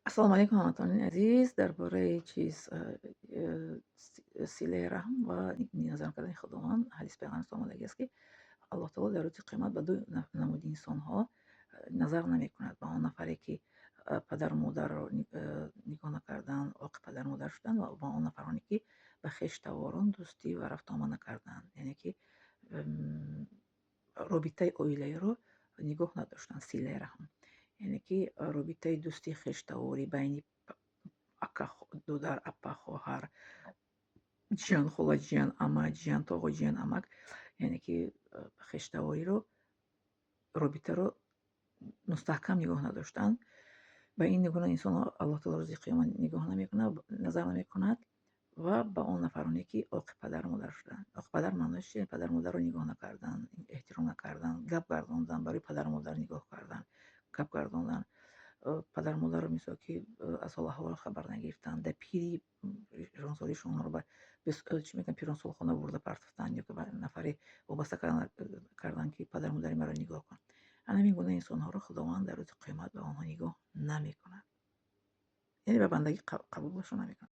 السلام علیکم هموطنان عزیز. درباره سیله رحم و نظر کردن خداوند حدیث پیغمبر سلام علیه است که الله تعالی در روز قیامت به دو نمود انسان ها نظر نمی کند. به آن نفری که پدر و مادر را نگاه نکردند، عاق پدر و مادر شدند، و با آن نفرانی که به خویش تواران دوستی و رفت آمد نکردند، یعنی که رابطه اویلی رو نگاه نداشتند. سیله رحم یعنی که رابطه دوستی خویشتواری بین دودر، اپا، خواهر، جیان، خاله جیان، عمه جیان، تاغا جیان، عمک، یعنی که خویشتواری رو، رابطه رو مستحکم نگاه نداشتند. به این نگونه انسان ها الله تعالی روز قیامت نگاه نمیکند، نظر نمیکند و به آن نفرانی که عاق پدر مادر شدند. عاق پدر معنیش چیه؟ پدر مادر رو نگاه نکردن، احترام نکردن، گپ گرداندن، برای پدر مادر نگاه کردن، گپ گرداندن. پدر مادر رو مثل که از حال احوال خبر نگرفتن، در پیری پیرانسالیشون رو به چی میگن پیرانسالخانه برده پرتفتن، یا که نفری وابسته کردن که پدر مادر مرا نگاه کن. همین گونه انسان ها رو خداوند در روز قیامت به آنها نگاه نمیکند، یعنی به بندگی قبولشون نمیکند.